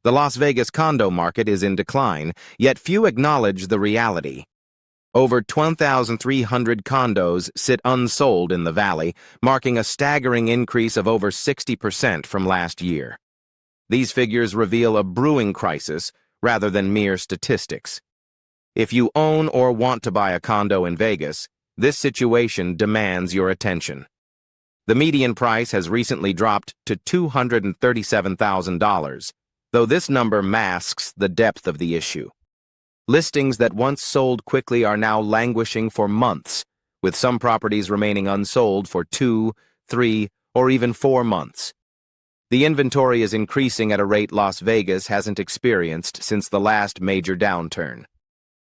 The Las Vegas condo market is in decline, yet few acknowledge the reality. Over 12,300 condos sit unsold in the valley, marking a staggering increase of over 60% from last year. These figures reveal a brewing crisis rather than mere statistics. If you own or want to buy a condo in Vegas, this situation demands your attention. The median price has recently dropped to $237,000, though this number masks the depth of the issue. Listings that once sold quickly are now languishing for months, with some properties remaining unsold for 2, 3, or even 4 months. The inventory is increasing at a rate Las Vegas hasn't experienced since the last major downturn.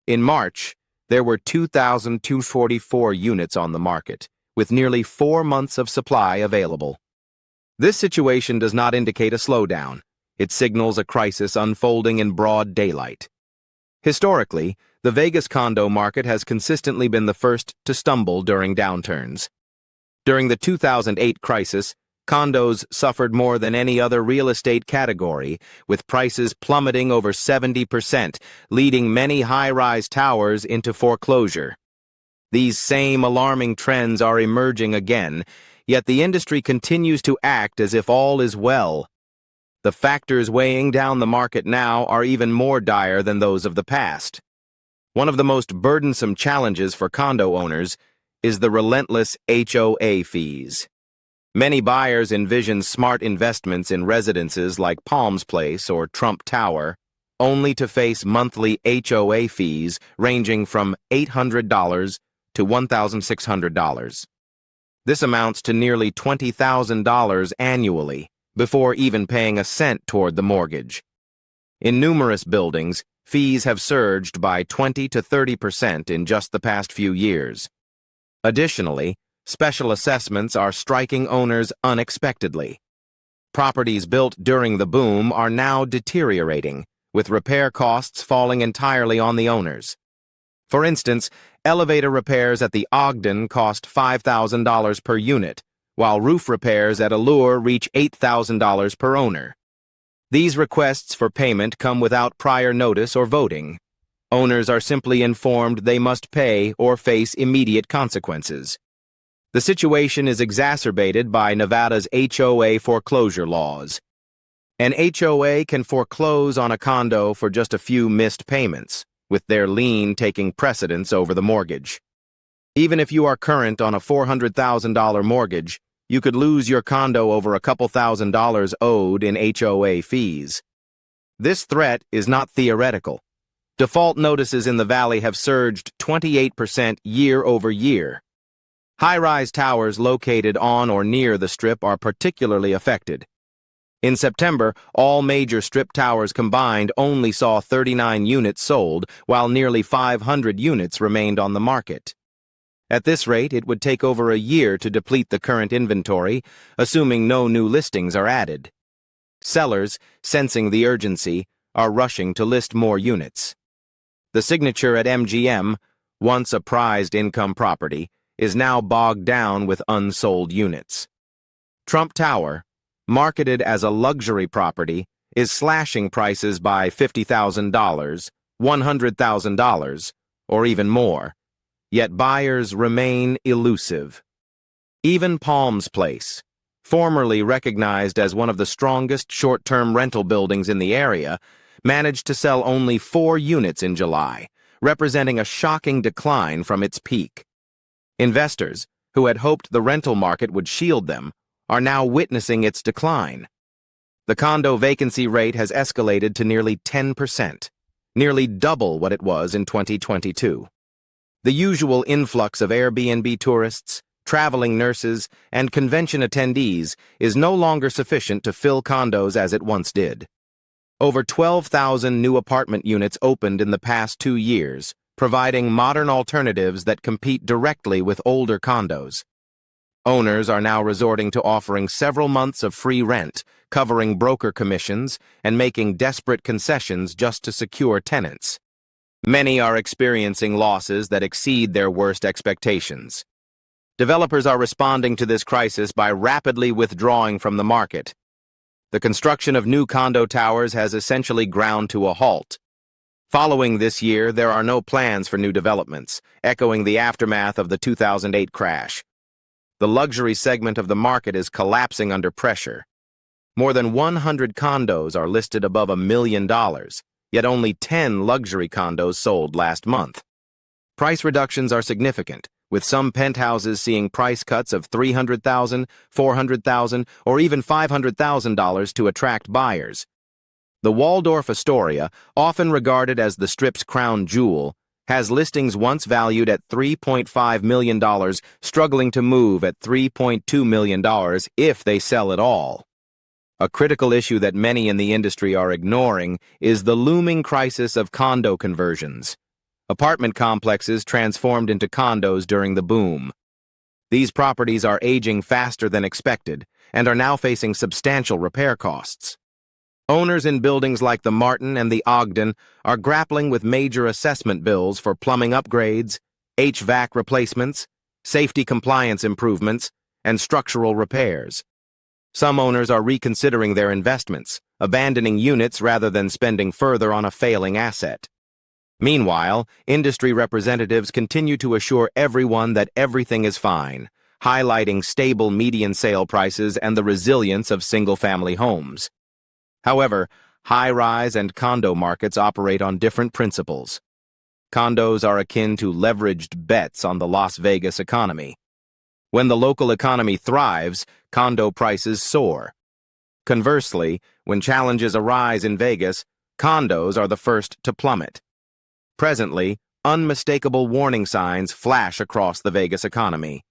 In March, there were 2,244 units on the market, with nearly 4 months of supply available. This situation does not indicate a slowdown. It signals a crisis unfolding in broad daylight. Historically, the Vegas condo market has consistently been the first to stumble during downturns. During the 2008 crisis, condos suffered more than any other real estate category, with prices plummeting over 70%, leading many high-rise towers into foreclosure. These same alarming trends are emerging again, yet the industry continues to act as if all is well. The factors weighing down the market now are even more dire than those of the past. One of the most burdensome challenges for condo owners is the relentless HOA fees. Many buyers envision smart investments in residences like Palms Place or Trump Tower, only to face monthly HOA fees ranging from $800 to $1,600. This amounts to nearly $20,000 annually, before even paying a cent toward the mortgage. In numerous buildings, fees have surged by 20 to 30% in just the past few years. Additionally, special assessments are striking owners unexpectedly. Properties built during the boom are now deteriorating, with repair costs falling entirely on the owners. For instance, elevator repairs at the Ogden cost $5,000 per unit, while roof repairs at Allure reach $8,000 per owner. These requests for payment come without prior notice or voting. Owners are simply informed they must pay or face immediate consequences. The situation is exacerbated by Nevada's HOA foreclosure laws. An HOA can foreclose on a condo for just a few missed payments, with their lien taking precedence over the mortgage. Even if you are current on a $400,000 mortgage, you could lose your condo over a couple $1,000s owed in HOA fees. This threat is not theoretical. Default notices in the valley have surged 28% year over year. High-rise towers located on or near the Strip are particularly affected. In September, all major Strip towers combined only saw 39 units sold, while nearly 500 units remained on the market. At this rate, it would take over a year to deplete the current inventory, assuming no new listings are added. Sellers, sensing the urgency, are rushing to list more units. The Signature at MGM, once a prized income property, is now bogged down with unsold units. Trump Tower, marketed as a luxury property, is slashing prices by $50,000, $100,000, or even more. Yet buyers remain elusive. Even Palms Place, formerly recognized as one of the strongest short-term rental buildings in the area, managed to sell only 4 units in July, representing a shocking decline from its peak. Investors, who had hoped the rental market would shield them, are now witnessing its decline. The condo vacancy rate has escalated to nearly 10%, nearly double what it was in 2022. The usual influx of Airbnb tourists, traveling nurses, and convention attendees is no longer sufficient to fill condos as it once did. Over 12,000 new apartment units opened in the past 2 years, providing modern alternatives that compete directly with older condos. Owners are now resorting to offering several months of free rent, covering broker commissions, and making desperate concessions just to secure tenants. Many are experiencing losses that exceed their worst expectations. Developers are responding to this crisis by rapidly withdrawing from the market. the construction of new condo towers has essentially ground to a halt. Following this year, there are no plans for new developments, echoing the aftermath of the 2008 crash. The luxury segment of the market is collapsing under pressure. More than 100 condos are listed above $1 million, yet only 10 luxury condos sold last month. Price reductions are significant, with some penthouses seeing price cuts of $300,000, $400,000, or even $500,000 to attract buyers. The Waldorf Astoria, often regarded as the Strip's crown jewel, has listings once valued at $3.5 million, struggling to move at $3.2 million if they sell at all. A critical issue that many in the industry are ignoring is the looming crisis of condo conversions. Apartment complexes transformed into condos during the boom. These properties are aging faster than expected and are now facing substantial repair costs. Owners in buildings like the Martin and the Ogden are grappling with major assessment bills for plumbing upgrades, HVAC replacements, safety compliance improvements, and structural repairs. Some owners are reconsidering their investments, abandoning units rather than spending further on a failing asset. Meanwhile, industry representatives continue to assure everyone that everything is fine, highlighting stable median sale prices and the resilience of single-family homes. However, high-rise and condo markets operate on different principles. Condos are akin to leveraged bets on the Las Vegas economy. When the local economy thrives, condo prices soar. Conversely, when challenges arise in Vegas, condos are the first to plummet. Presently, unmistakable warning signs flash across the Vegas economy.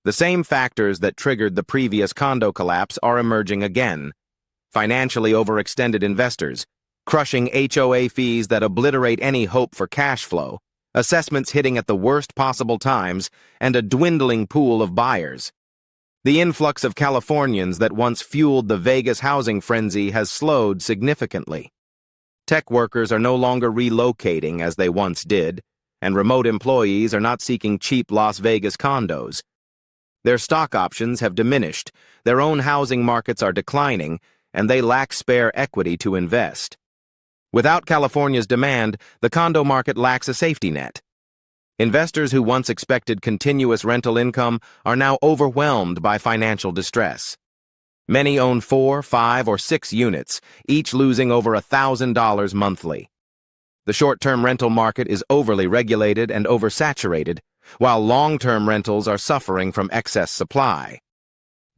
The same factors that triggered the previous condo collapse are emerging again. Financially overextended investors, crushing HOA fees that obliterate any hope for cash flow, assessments hitting at the worst possible times, and a dwindling pool of buyers. The influx of Californians that once fueled the Vegas housing frenzy has slowed significantly. Tech workers are no longer relocating as they once did, and remote employees are not seeking cheap Las Vegas condos. Their stock options have diminished, their own housing markets are declining, and they lack spare equity to invest. Without California's demand, the condo market lacks a safety net. Investors who once expected continuous rental income are now overwhelmed by financial distress. Many own 4, 5, or 6 units, each losing over $1,000 monthly. The short-term rental market is overly regulated and oversaturated, while long-term rentals are suffering from excess supply.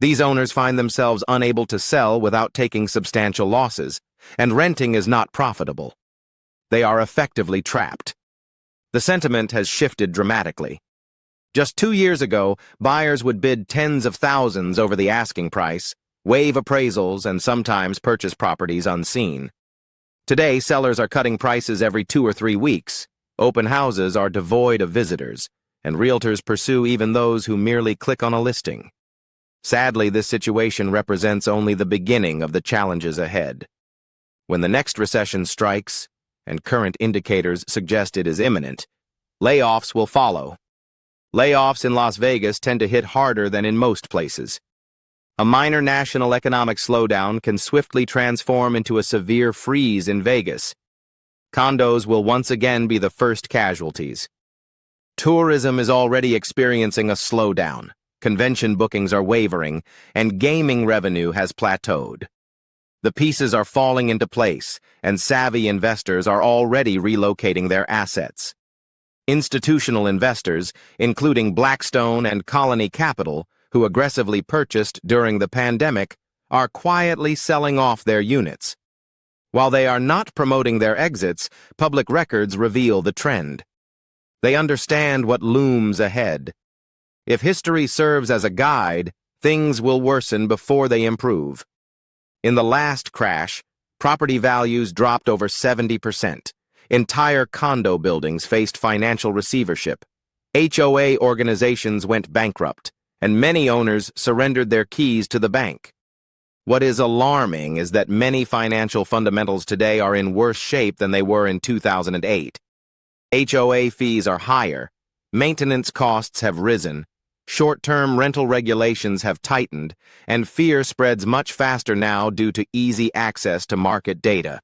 These owners find themselves unable to sell without taking substantial losses, and renting is not profitable. They are effectively trapped. The sentiment has shifted dramatically. Just 2 years ago, buyers would bid tens of thousands over the asking price, waive appraisals, and sometimes purchase properties unseen. Today, sellers are cutting prices every 2 or 3 weeks. Open houses are devoid of visitors, and realtors pursue even those who merely click on a listing. Sadly, this situation represents only the beginning of the challenges ahead. When the next recession strikes, and current indicators suggest it is imminent, layoffs will follow. Layoffs in Las Vegas tend to hit harder than in most places. A minor national economic slowdown can swiftly transform into a severe freeze in Vegas. Condos will once again be the first casualties. Tourism is already experiencing a slowdown. Convention bookings are wavering, and gaming revenue has plateaued. The pieces are falling into place, and savvy investors are already relocating their assets. Institutional investors, including Blackstone and Colony Capital, who aggressively purchased during the pandemic, are quietly selling off their units. While they are not promoting their exits, public records reveal the trend. They understand what looms ahead. If history serves as a guide, things will worsen before they improve. In the last crash, property values dropped over 70%. Entire condo buildings faced financial receivership. HOA organizations went bankrupt, and many owners surrendered their keys to the bank. What is alarming is that many financial fundamentals today are in worse shape than they were in 2008. HOA fees are higher, maintenance costs have risen, Short-term rental regulations have tightened, and fear spreads much faster now due to easy access to market data.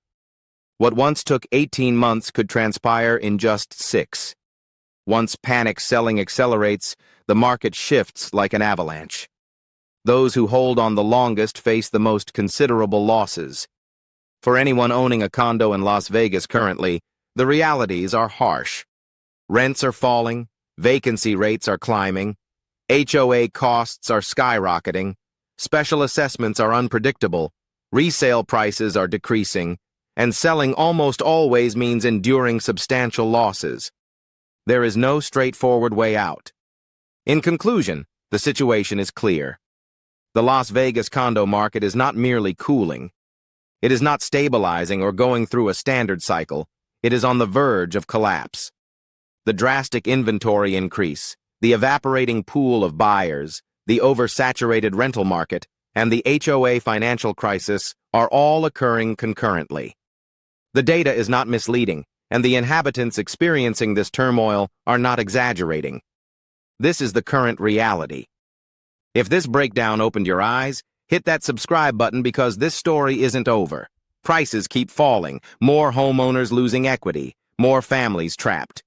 What once took 18 months could transpire in just 6. Once panic selling accelerates, the market shifts like an avalanche. Those who hold on the longest face the most considerable losses. For anyone owning a condo in Las Vegas currently, the realities are harsh. Rents are falling, vacancy rates are climbing, HOA costs are skyrocketing, special assessments are unpredictable, resale prices are decreasing, and selling almost always means enduring substantial losses. There is no straightforward way out. In conclusion, the situation is clear. The Las Vegas condo market is not merely cooling. It is not stabilizing or going through a standard cycle. It is on the verge of collapse. The drastic inventory increase, the evaporating pool of buyers, the oversaturated rental market, and the HOA financial crisis are all occurring concurrently. The data is not misleading, and the inhabitants experiencing this turmoil are not exaggerating. This is the current reality. If this breakdown opened your eyes, hit that subscribe button because this story isn't over. Prices keep falling, more homeowners losing equity, more families trapped.